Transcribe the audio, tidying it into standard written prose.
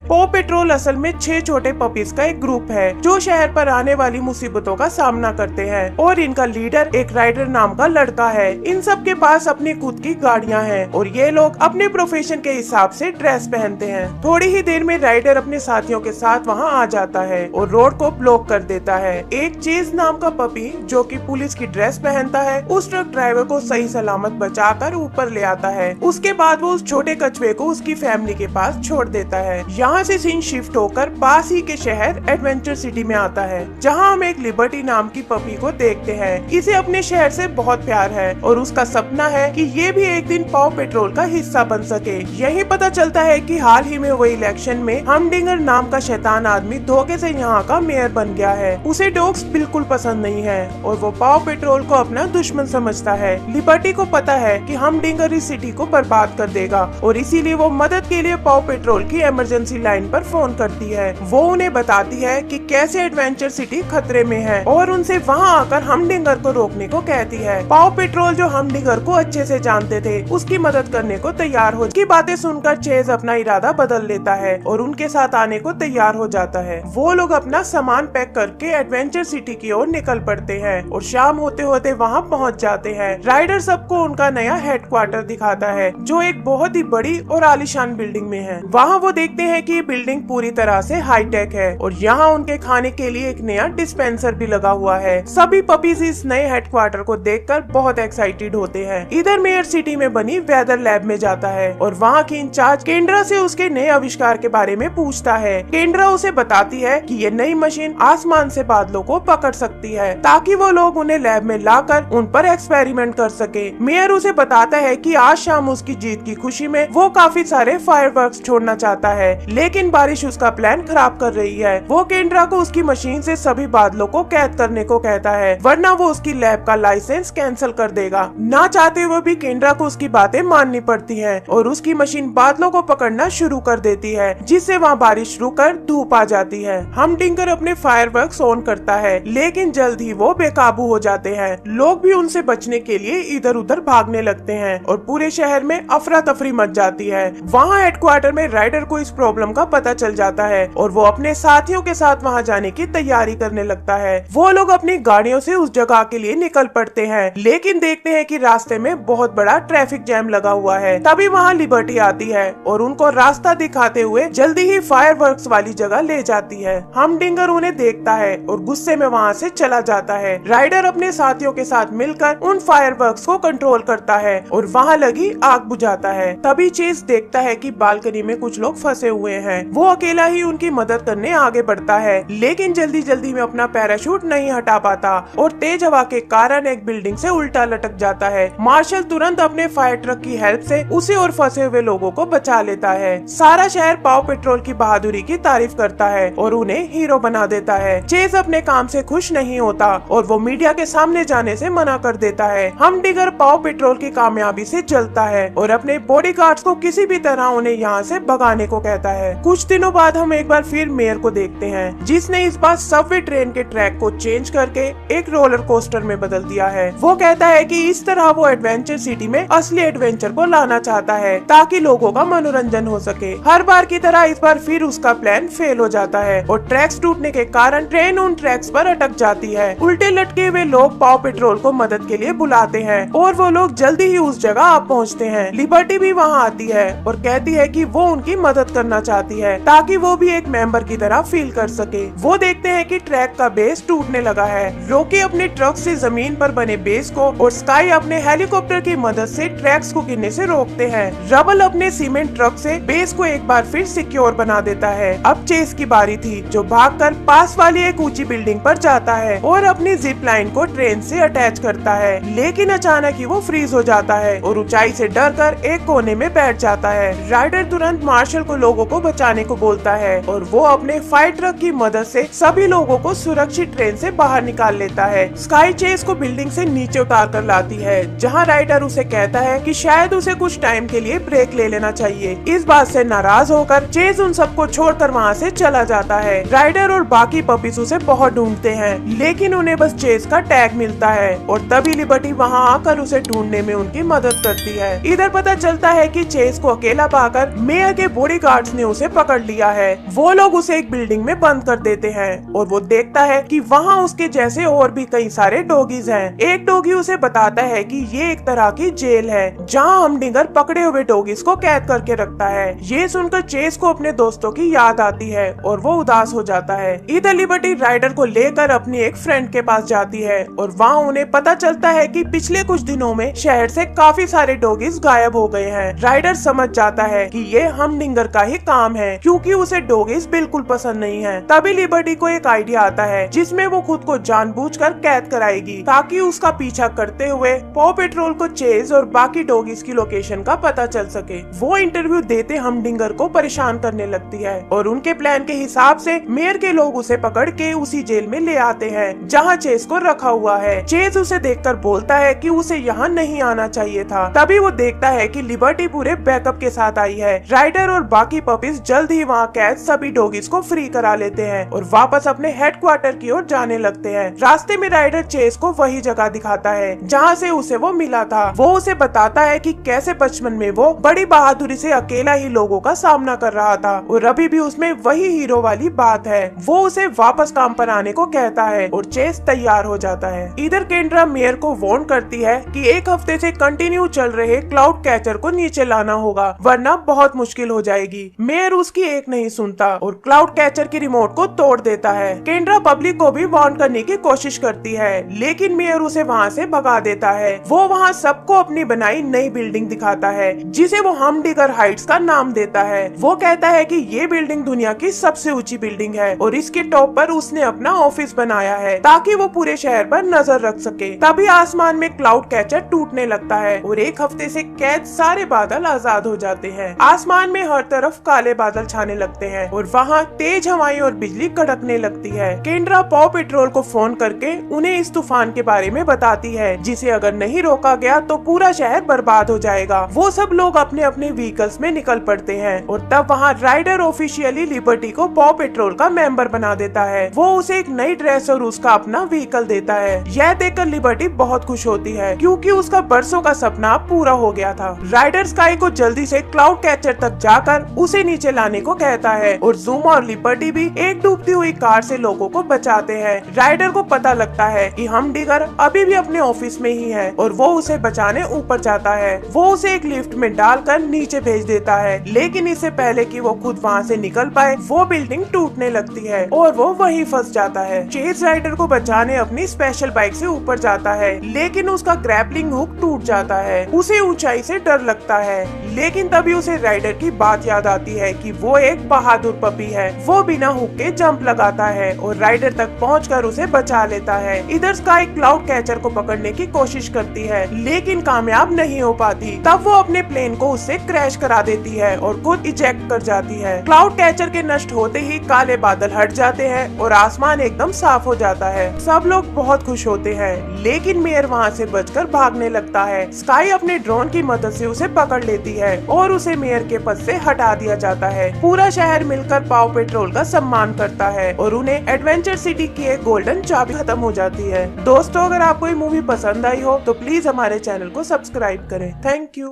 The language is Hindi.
पॉ पेट्रोल असल में 6 छोटे पपीज का एक ग्रुप है जो शहर पर आने वाली मुसीबतों का सामना करते हैं और इनका लीडर एक राइडर नाम का लड़का है। इन सब के पास अपनी खुद की गाड़ियां हैं और ये लोग अपने प्रोफेशन के हिसाब से ड्रेस पहनते हैं। थोड़ी ही देर में राइडर अपने साथियों के साथ वहां आ जाता है और रोड को ब्लॉक कर देता है। एक चेज नाम का पपी जो कि पुलिस की ड्रेस पहनता है उस ट्रक ड्राइवर को सही सलामत बचाकर ऊपर ले आता है। उसके बाद वो उस छोटे कछुए को उसकी फैमिली के पास छोड़ देता है। यहाँ से सीन शिफ्ट होकर पास ही के शहर एडवेंचर सिटी में आता है जहाँ हम एक लिबर्टी नाम की पपी को देखते हैं। इसे अपने शहर से बहुत प्यार है और उसका सपना है कि ये भी एक दिन पॉ पेट्रोल का हिस्सा बन सके। यही पता चलता है कि हाल ही में हुए इलेक्शन में हमडिंगर नाम का शैतान आदमी धोखे से यहाँ का मेयर बन गया है। उसे डॉग्स बिल्कुल पसंद नहीं है और वो पॉ पेट्रोल को अपना दुश्मन समझता है। लिबर्टी को पता है कि हमडिंगर इस सिटी को बर्बाद कर देगा और इसीलिए वो मदद के लिए पॉ पेट्रोल की इमरजेंसी लाइन पर फोन करती है। वो उन्हें बताती है कि कैसे एडवेंचर सिटी खतरे में है और उनसे वहां आकर हमडिंगर को रोकने को कहती है। पॉ पेट्रोल जो हमडिंगर को अच्छे से जानते थे उसकी मदद करने को तैयार हो। की बातें सुनकर चेज अपना इरादा बदल लेता है और उनके साथ आने को तैयार हो जाता है। वो लोग अपना सामान पैक करके एडवेंचर सिटी की ओर निकल पड़ते हैं और शाम होते होते वहाँ पहुँच जाते हैं। राइडर सबको उनका नया हेडक्वार्टर दिखाता है जो एक बहुत ही बड़ी और आलीशान बिल्डिंग में है। वहाँ वो देखते हैं कि बिल्डिंग पूरी तरह से हाईटेक है और यहाँ उनके खाने के लिए एक नया डिस्पेंसर भी लगा हुआ है। सभी पपीज इस नए हेडक्वार्टर को देखकर बहुत एक्साइटेड होते हैं। इधर मेयर सिटी में बनी वेदर लैब में जाता है और वहाँ की इंचार्ज केंद्रा से उसके नए आविष्कार के बारे में पूछता है। केंद्रा उसे बताती है कि ये नई मशीन आसमान से बादलों को पकड़ सकती है ताकि वो लोग उन्हें लैब में लाकर उन पर एक्सपेरिमेंट कर सके। मेयर उसे बताता है कि आज शाम उसकी जीत की खुशी में वो काफी सारे फायरवर्क्स छोड़ना चाहता है लेकिन बारिश उसका प्लान खराब कर रही है। वो केंद्रा को उसकी मशीन से सभी बादलों को कैद करने को कहता है वरना वो उसकी लैब का लाइसेंस कैंसिल कर देगा। ना चाहते हुए भी केंद्रा को उसकी बातें माननी पड़ती हैं और उसकी मशीन बादलों को पकड़ना शुरू कर देती है जिससे वहाँ बारिश रुककर धूप आ जाती है। हमडिंगर अपने फायरवर्क्स ऑन करता है लेकिन जल्द ही वो बेकाबू हो जाते हैं। लोग भी उनसे बचने के लिए इधर उधर भागने लगते हैं और पूरे शहर में अफरा तफरी मच जाती है। वहाँ हेडक्वार्टर में राइडर को इस प्रॉब्लम का पता चल जाता है और वो अपने साथियों के साथ वहां जाने की तैयारी करने लगता है। वो लोग अपनी गाड़ियों से उस जगह के लिए निकल पड़ते हैं लेकिन देखते हैं कि रास्ते में बहुत बड़ा ट्रैफिक जैम लगा हुआ है। तभी वहां लिबर्टी आती है और उनको रास्ता दिखाते हुए जल्दी ही फायरवर्क्स वाली जगह ले जाती है। हमडिंगर उन्हें देखता है और गुस्से में वहाँ से चला जाता है। राइडर अपने साथियों के साथ मिलकर उन फायरवर्क्स को कंट्रोल करता है और वहाँ लगी आग बुझाता है। तभी चेज देखता है कि बालकनी में कुछ लोग फंसे हुए हैं। वो अकेला ही उनकी मदद करने आगे बढ़ता है लेकिन जल्दी जल्दी में अपना पैराशूट नहीं हटा पाता और तेज हवा के कारण एक बिल्डिंग से उल्टा लटक जाता है। मार्शल तुरंत अपने फायर ट्रक की हेल्प से उसे और फंसे हुए लोगों को बचा लेता है। सारा शहर पॉ पेट्रोल की बहादुरी की तारीफ करता है और उन्हें हीरो बना देता है। चेज अपने काम से खुश नहीं होता और वो मीडिया के सामने जाने से मना कर देता है। हमडिंगर पॉ पेट्रोल की कामयाबी से जलता है और अपने बॉडीगार्ड्स को किसी भी तरह उन्हें यहाँ से भगाने को कहता है। कुछ दिनों बाद हम एक बार फिर मेयर को देखते हैं जिसने इस बार सबवे ट्रेन के ट्रैक को चेंज करके एक रोलर कोस्टर में बदल दिया है। वो कहता है कि इस तरह वो एडवेंचर सिटी में असली एडवेंचर को लाना चाहता है ताकि लोगों का मनोरंजन हो सके। हर बार की तरह इस बार फिर उसका प्लान फेल हो जाता है और ट्रैक्स टूटने के कारण ट्रेन उन ट्रैक्स पर अटक जाती है। उल्टे लटके हुए लोग पॉ पेट्रोल को मदद के लिए बुलाते हैं और वो लोग जल्दी ही उस जगह आ पहुँचते हैं। लिबर्टी भी वहाँ आती है और कहती है कि वो उनकी मदद करना चाहती है ताकि वो भी एक मेंबर की तरह फील कर सके। वो देखते हैं कि ट्रैक का बेस टूटने लगा है। रॉकी अपने ट्रक से जमीन पर बने बेस को और स्काई अपने हेलीकॉप्टर की मदद से ट्रैक्स को गिरने से रोकते हैं। रबल अपने सीमेंट ट्रक से बेस को एक बार फिर सिक्योर बना देता है। अब चेस की बारी थी जो भागकर पास वाली एक ऊंची बिल्डिंग पर जाता है और अपनी जिप लाइन को ट्रेन से अटैच करता है लेकिन अचानक ही वो फ्रीज हो जाता है और ऊंचाई से डरकर एक कोने में बैठ जाता है। राइडर तुरंत मार्शल को लोगों को बचाने को बोलता है और वो अपने फायर ट्रक की मदद से सभी लोगों को सुरक्षित ट्रेन से बाहर निकाल लेता है। स्काई चेस को बिल्डिंग से नीचे उतार कर लाती है जहां राइडर उसे कहता है कि शायद उसे कुछ टाइम के लिए ब्रेक ले लेना चाहिए। इस बात से नाराज होकर चेस उन सबको छोड़कर वहां से चला जाता है। राइडर और बाकी पपीज उसे बहुत ढूंढते हैं लेकिन उन्हें बस चेस का टैग मिलता है और तभी लिबर्टी वहां आकर उसे ढूंढने में उनकी मदद करती है। इधर पता चलता है कि चेस को अकेला पाकर मेयर के बॉडीगार्ड्स ने उसे पकड़ लिया है। वो लोग उसे एक बिल्डिंग में बंद कर देते हैं और वो देखता है कि वहाँ उसके जैसे और भी कई सारे डॉगीज हैं। एक डॉगी उसे बताता है कि ये एक तरह की जेल है जहाँ हमडिंगर पकड़े हुए डॉगीज को कैद करके रखता है। ये सुनकर चेस को अपने दोस्तों की याद आती है और वो उदास हो जाता है। इधर लिबर्टी राइडर को लेकर अपनी एक फ्रेंड के पास जाती है और वहाँ उन्हें पता चलता है कि पिछले कुछ दिनों में शहर से काफी सारे डॉगीज गायब हो गए हैं। राइडर समझ जाता है कि ये हमडिंगर का ही काम है क्योंकि उसे डॉगीज बिल्कुल पसंद नहीं है। तभी लिबर्टी को एक आइडिया आता है जिसमें वो खुद को जानबूझकर कैद कराएगी ताकि उसका पीछा करते हुए पॉ पेट्रोल को चेज और बाकी डॉगीज की लोकेशन का पता चल सके। वो इंटरव्यू देते हमडिंगर को परेशान करने लगती है और उनके प्लान के हिसाब से मेयर के लोग उसे पकड़ के उसी जेल में ले आते हैं जहाँ चेज को रखा हुआ है। चेज उसे देखकर बोलता है कि उसे यहाँ नहीं आना चाहिए था। तभी वो देखता है कि लिबर्टी पूरे बैकअप के साथ आई है। राइडर और बाकी पपीज जल्द ही वहाँ कैद सभी डॉगीज को फ्री करा लेते हैं और वापस अपने हेडक्वार्टर की ओर जाने लगते हैं। रास्ते में राइडर चेस को वही जगह दिखाता है जहाँ से उसे वो मिला था। वो उसे बताता है कि कैसे बचपन में वो बड़ी बहादुरी से अकेला ही लोगों का सामना कर रहा था और अभी भी उसमें वही हीरो वाली बात है। वो उसे वापस काम पर आने को कहता है और चेस तैयार हो जाता है। इधर केंड्रा मेयर को वार्न करती है कि एक हफ्ते से कंटिन्यू चल रहे क्लाउड कैचर को नीचे लाना होगा वरना बहुत मुश्किल हो जाएगी। मेयर उसकी एक नहीं सुनता और क्लाउड कैचर की रिमोट को तोड़ देता है। केंड्रा पब्लिक को भी वार्न करने की कोशिश करती है लेकिन मेयर उसे वहाँ से भगा देता है। वो वहाँ सबको अपनी बनाई नई बिल्डिंग दिखाता है जिसे वो हमडिगर हाइट्स का नाम देता है। वो कहता है कि ये बिल्डिंग दुनिया की सबसे ऊंची बिल्डिंग है और इसके टॉप पर उसने अपना ऑफिस बनाया है ताकि वो पूरे शहर पर नजर रख सके। तभी आसमान में क्लाउड कैचर टूटने लगता है और एक हफ्ते से कैद सारे बादल आजाद हो जाते हैं। आसमान में हर तरफ काले बादल छाने लगते हैं और वहाँ तेज हवाएं और बिजली कड़कने लगती है। केंड्रा पॉ पेट्रोल को फोन करके उन्हें इस तूफान के बारे में बताती है जिसे अगर नहीं रोका गया तो पूरा शहर बर्बाद हो जाएगा। वो सब लोग अपने अपने व्हीकल्स में निकल पड़ते हैं और तब वहाँ राइडर ऑफिशियली लिबर्टी को पॉ पेट्रोल का मेंबर बना देता है। वो उसे एक नई ड्रेस और उसका अपना व्हीकल देता है। यह देखकर लिबर्टी बहुत खुश होती है क्योंकि उसका बरसों का सपना पूरा हो गया था। राइडर स्काई को जल्दी से क्लाउड कैचर तक जाकर उसे नीचे लाने को कहता है और ज़ूम और लिबर्टी भी एक डूबती हुई कार से लोगों को बचाते हैं। राइडर को पता लगता है कि हमडिगर अभी भी अपने ऑफिस में ही है और वो उसे बचाने ऊपर जाता है। वो उसे एक लिफ्ट में डालकर नीचे भेज देता है लेकिन इससे पहले कि वो खुद वहाँ से निकल पाए वो बिल्डिंग टूटने लगती है और वो वहीं फंस जाता है। चेज राइडर को बचाने अपनी स्पेशल बाइक से ऊपर जाता है लेकिन उसका ग्रैपलिंग हुक टूट जाता है। उसे ऊंचाई से डर लगता है लेकिन तभी उसे राइडर की बात याद आती है कि वो एक बहादुर पपी है। वो बिना हुक के जंप लगाता है और राइडर तक पहुंचकर उसे बचा लेता है। इधर स्काई क्लाउड कैचर को पकड़ने की कोशिश करती है लेकिन कामयाब नहीं हो पाती। तब वो अपने प्लेन को उससे क्रैश करा देती है और खुद इजेक्ट कर जाती है। क्लाउड कैचर के नष्ट होते ही काले बादल हट जाते हैं और आसमान एकदम साफ हो जाता है। सब लोग बहुत खुश होते हैं लेकिन मेयर वहाँ से बचकर भागने लगता है। स्काई अपने ड्रोन की मदद से उसे पकड़ लेती है और उसे मेयर के पद से हटा दिया जाता है। पूरा शहर मिलकर पॉ पेट्रोल का सम्मान करता है और उन्हें एडवेंचर सिटी की एक गोल्डन चाबी खत्म हो जाती है। दोस्तों अगर आपको ये मूवी पसंद आई हो तो प्लीज हमारे चैनल को सब्सक्राइब करें। Thank you.